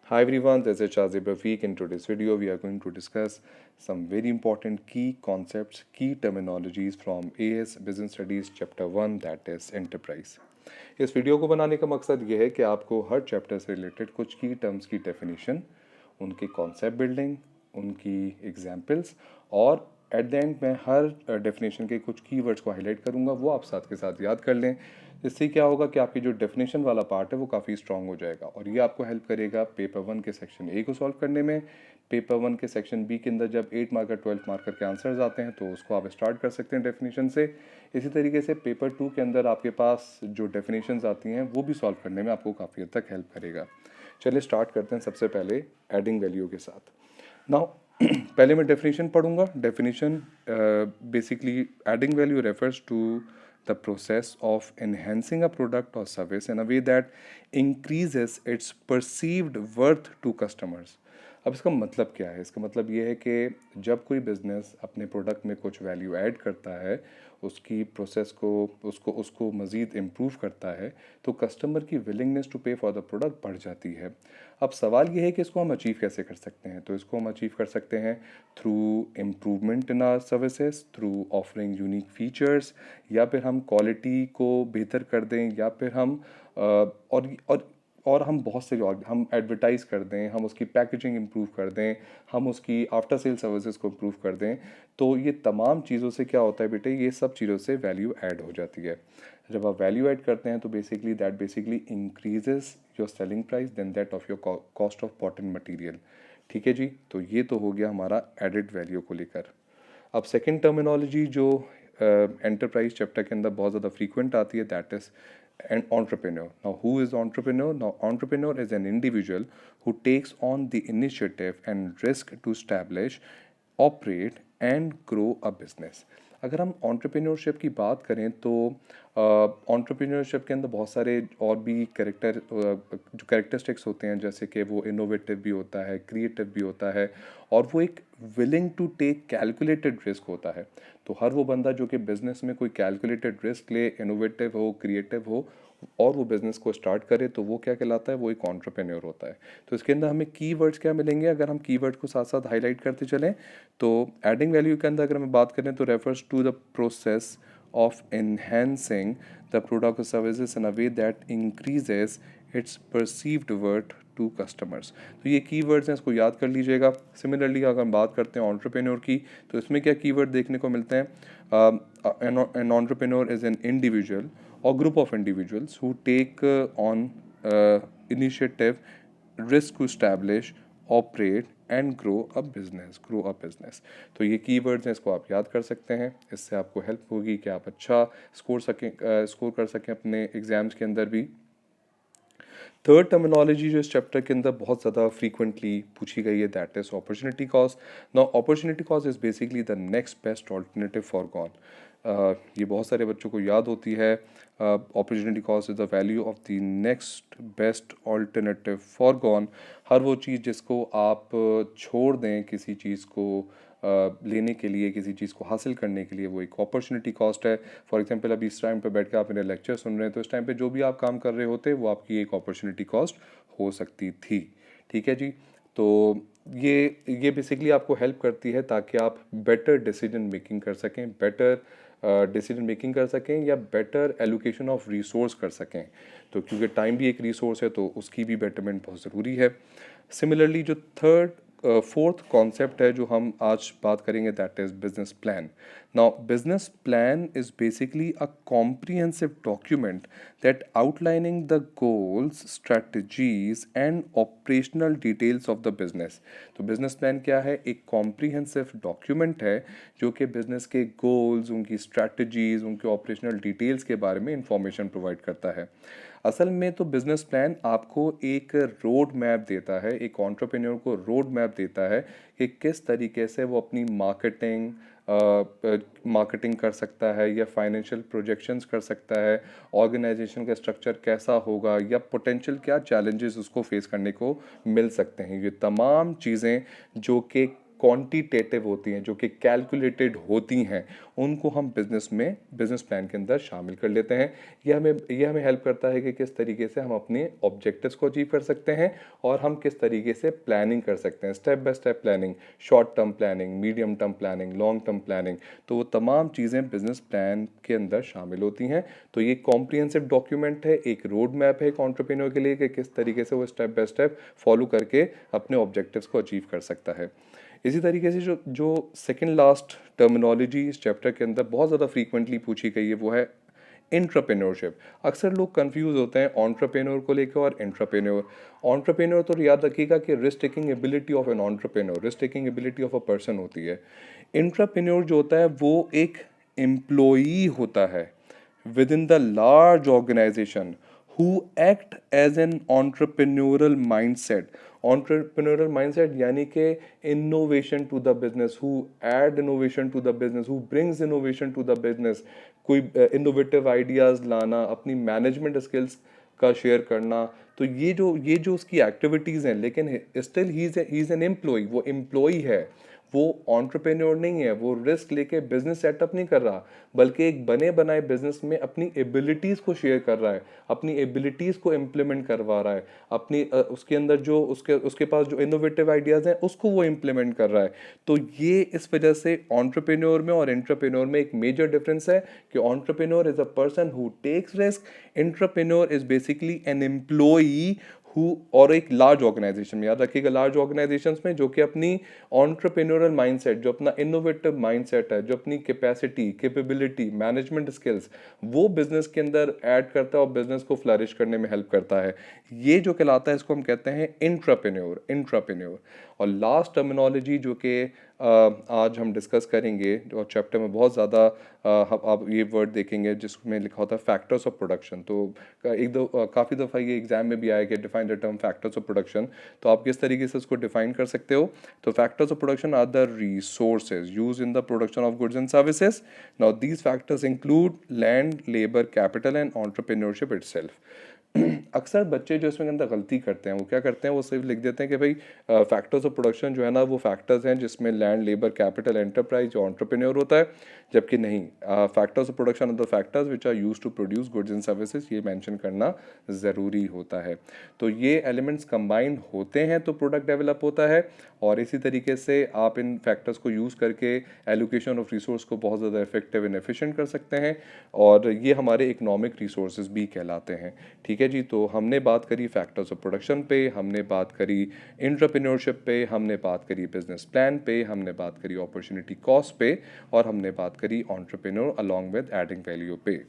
Hi everyone, this is Shazib Rafiq. In today's video, we are going to discuss some very important key concepts, key terminologies from AS Business Studies Chapter 1, that is Enterprise. इस video को बनाने का मकसद ये है कि आपको हर chapter से रिलेटेड कुछ की टर्म्स की डेफिनेशन, उनकी कॉन्सेप्ट बिल्डिंग, उनकी एग्जाम्पल्स और एट द एंड मैं हर डेफिनेशन के कुछ कीवर्ड्स को हाईलाइट करूंगा, वो आप साथ के साथ याद कर लें। इससे क्या होगा कि आपकी जो डेफिनेशन वाला पार्ट है वो काफ़ी स्ट्रांग हो जाएगा और ये आपको हेल्प करेगा पेपर 1 के सेक्शन ए को सॉल्व करने में। पेपर 1 के सेक्शन बी के अंदर जब 8 मार्कर 12 मार्कर के आंसर्स आते हैं तो उसको आप स्टार्ट कर सकते हैं डेफिनेशन से। इसी तरीके से पेपर 2 के अंदर आपके पास जो डेफिनेशंस आती हैं वो भी सॉल्व करने में आपको काफ़ी हद तक हेल्प करेगा। चलिए स्टार्ट करते हैं सबसे पहले एडिंग वैल्यू के साथ। नाउ पहले मैं डेफिनेशन पढ़ूंगा। Definition basically adding value refers to the process of enhancing a product or service in a way that increases its perceived worth to customers। अब इसका मतलब क्या है? इसका मतलब ये है कि जब कोई बिजनेस अपने प्रोडक्ट में कुछ वैल्यू ऐड करता है, उसकी प्रोसेस को उसको उसको मज़ीद इम्प्रूव करता है, तो कस्टमर की विलिंगनेस टू पे फॉर द प्रोडक्ट बढ़ जाती है। अब सवाल ये है कि इसको हम अचीव कैसे कर सकते हैं? तो इसको हम अचीव कर सकते हैं through improvement in our services, through offering unique features, या फिर हम क्वालिटी को बेहतर कर दें, या फिर हम और हम बहुत से और हम एडवर्टाइज़ कर दें, हम उसकी पैकेजिंग इम्प्रूव कर दें, हम उसकी आफ्टर सेल सर्विसेज को इम्प्रूव कर दें। तो ये तमाम चीज़ों से क्या होता है बेटे, ये सब चीज़ों से वैल्यू ऐड हो जाती है। जब आप वैल्यू ऐड करते हैं तो basically increases your selling price than that of your cost of bottom material. ठीक है जी, तो ये तो हो गया हमारा एडिड वैल्यू को लेकर। अब सेकेंड टर्मिनोलॉजी जो एंटरप्राइज चैप्टर के अंदर बहुत ज़्यादा फ्रीक्वेंट आती है, that is an entrepreneur. Now, who is entrepreneur? Now, entrepreneur is an individual who takes on the initiative and risk to establish, operate and grow a business. अगर हम entrepreneurship की बात करें तो entrepreneurship के अंदर बहुत सारे और भी जो कैरेक्टरिस्टिक्स होते हैं, जैसे कि वो इनोवेटिव भी होता है, क्रिएटिव भी होता है और वो एक willing to take calculated risk होता है। तो हर वो बंदा जो कि बिजनेस में कोई कैलकुलेटेड रिस्क ले, इनोवेटिव हो, क्रिएटिव हो और वो बिज़नेस को स्टार्ट करे, तो वो क्या कहलाता है? वो एक एंटरप्रेन्योर होता है। तो इसके अंदर हमें कीवर्ड्स क्या मिलेंगे अगर हम कीवर्ड को साथ साथ हाईलाइट करते चलें? तो एडिंग वैल्यू के अंदर अगर हम बात करें तो refers to the process of enhancing the product or services in a way that increases its perceived worth to customers। तो ये कीवर्ड्स हैं, इसको याद कर लीजिएगा। सिमिलरली अगर हम बात करते हैं एंटरप्रेन्योर की, तो इसमें क्या कीवर्ड देखने को मिलते हैं? An entrepreneur is an individual or group of individuals who take on initiative, risk to establish, operate and grow a business। तो ये कीवर्ड्स हैं, इसको आप याद कर सकते हैं। इससे आपको हेल्प होगी कि आप अच्छा स्कोर कर सकें अपने एग्जाम्स के अंदर भी। थर्ड टर्मिनोलॉजी जो इस चैप्टर के अंदर बहुत ज़्यादा फ्रीक्वेंटली पूछी गई है, that is opportunity cost. Now opportunity cost is basically the next best alternative forgone. ये बहुत सारे बच्चों को याद होती है। Opportunity cost is the value of the next best alternative forgone. हर वो चीज़ जिसको आप छोड़ दें किसी चीज़ को लेने के लिए, किसी चीज़ को हासिल करने के लिए, वो एक अपॉर्चुनिटी कॉस्ट है। फॉर एग्जांपल अभी इस टाइम पे बैठ कर आप मेरे लेक्चर सुन रहे हैं, तो इस टाइम पे जो भी आप काम कर रहे होते वो आपकी एक अपॉर्चुनिटी कॉस्ट हो सकती थी। ठीक है जी, तो ये बेसिकली आपको हेल्प करती है ताकि आप बेटर डिसीजन मेकिंग कर सकें, बेटर डिसीजन मेकिंग कर सकें या बेटर एलोकेशन ऑफ रिसोर्स कर सकें। तो क्योंकि टाइम भी एक रिसोर्स है तो उसकी भी बेटरमेंट बहुत ज़रूरी है। सिमिलरली जो फोर्थ कॉन्सेप्ट है जो हम आज बात करेंगे, that is business plan. Now business plan is basically a comprehensive document that outlining the goals, strategies and operational details of the business. तो बिजनेस प्लान क्या है? एक कॉम्प्रिहेंसिव डॉक्यूमेंट है जो कि बिजनेस के गोल्स, उनकी स्ट्रेटजीज, उनके ऑपरेशनल डिटेल्स के बारे में इंफॉर्मेशन प्रोवाइड करता है। असल में तो बिजनेस प्लान आपको एक रोड मैप देता है, एक एंटरप्रेन्योर को रोड मैप देता है कि किस तरीके से वो अपनी मार्केटिंग कर सकता है या फाइनेंशियल प्रोजेक्शंस कर सकता है, ऑर्गेनाइजेशन का स्ट्रक्चर कैसा होगा या पोटेंशियल क्या चैलेंजेस उसको फेस करने को मिल सकते हैं। ये तमाम चीज़ें जो कि क्वांटिटेटिव होती हैं, जो कि कैलकुलेटेड होती हैं, उनको हम बिजनेस प्लान के अंदर शामिल कर लेते हैं। ये हमें हेल्प करता है कि किस तरीके से हम अपने ऑब्जेक्टिव्स को अचीव कर सकते हैं और हम किस तरीके से प्लानिंग कर सकते हैं, step by step planning, short term planning, medium term planning, long term planning. तो वो तमाम चीज़ें बिजनेस प्लान के अंदर शामिल होती हैं। तो ये कॉम्प्रिहेंसिव डॉक्यूमेंट है, एक रोड मैप है एक एंटरप्रेन्योर के लिए कि किस तरीके से वो स्टेप बाय स्टेप फॉलो करके अपने ऑब्जेक्टिव्स को अचीव कर सकता है। इसी तरीके से जो जो सेकेंड लास्ट टर्मिनोलॉजी इस चैप्टर के अंदर बहुत ज़्यादा फ्रीक्वेंटली पूछी गई है वो है एंटरप्रेन्योरशिप। अक्सर लोग कंफ्यूज होते हैं एंटरप्रेन्योर को लेकर और एंटरप्रेन्योर। एंटरप्रेन्योर तो याद रखिएगा कि risk taking ability of an entrepreneur, risk taking ability of a person होती है। एंटरप्रेन्योर जो होता है वो एक एम्प्लॉई होता है within the large organization who act as an entrepreneurial mindset. Entrepreneurial mindset यानी कि innovation to the business, who add innovation to the business, who brings innovation to the business. कोई innovative ideas लाना, अपनी management skills का share करना। तो ये जो उसकी एक्टिविटीज़ हैं, लेकिन still he is an employee, वो एम्प्लॉय है, वो एंटरप्रेन्योर नहीं है। वो रिस्क लेके बिजनेस सेटअप नहीं कर रहा, बल्कि एक बने बनाए बिजनेस में अपनी एबिलिटीज़ को शेयर कर रहा है, अपनी एबिलिटीज़ को इम्प्लीमेंट करवा रहा है, अपनी उसके अंदर जो उसके पास जो इनोवेटिव आइडियाज़ हैं उसको वो इम्प्लीमेंट कर रहा है। तो ये इस वजह से एंटरप्रेन्योर में और एंटरप्रेन्योर में एक मेजर डिफरेंस है कि entrepreneur is a person who takes risk, entrepreneur is basically an employee और एक लार्ज ऑर्गेनाइजेशन में, याद रखिएगा लार्ज ऑर्गेनाइजेशंस में, जो कि अपनी एंटरप्रेन्योरल माइंडसेट, जो अपना इनोवेटिव माइंडसेट है, जो अपनी कैपेसिटी, कैपेबिलिटी, मैनेजमेंट स्किल्स वो बिजनेस के अंदर ऐड करता है और बिजनेस को फ्लरिश करने में हेल्प करता है। ये जो कहलाता है इसको हम कहते हैं इंट्राप्रेन्योर। और लास्ट टर्मिनोलॉजी जो कि आज हम डिस्कस करेंगे और चैप्टर में बहुत ज़्यादा आप ये वर्ड देखेंगे जिसमें लिखा होता है फैक्टर्स ऑफ प्रोडक्शन। तो काफ़ी दफ़ा ये एग्जाम में भी आया कि define the term factors of production. तो आप किस तरीके से उसको डिफाइन कर सकते हो? तो factors of production are the resources use in the production of goods and services. Now these factors include land, labour, capital and entrepreneurship itself. अक्सर बच्चे जो इसमें अंदर गलती करते हैं वो क्या करते हैं, वो सिर्फ लिख देते हैं कि भाई फैक्टर्स ऑफ प्रोडक्शन जो है ना वो फैक्टर्स हैं जिसमें लैंड, लेबर, कैपिटल, एंटरप्राइज और एंटरप्रेन्योर होता है। जबकि नहीं, factors of production are the factors which are use to produce goods and services, ये मेंशन करना ज़रूरी होता है। तो ये एलिमेंट्स कंबाइंड होते हैं तो प्रोडक्ट डेवलप होता है। और इसी तरीके से आप इन फैक्टर्स को यूज़ करके एलोकेशन ऑफ रिसोर्स को बहुत ज़्यादा इफेक्टिव एंड एफिशिएंट कर सकते हैं और ये हमारे इकोनॉमिक रिसोर्सेज भी कहलाते हैं। ठीक है जी, तो हमने बात करी फैक्टर्स ऑफ प्रोडक्शन पे, हमने बात करी एंटरप्रेन्योरशिप पे, हमने बात करी बिजनेस प्लान पे, हमने बात करी अपॉर्चुनिटी कॉस्ट पे और हमने बात करी entrepreneur along with adding value पे।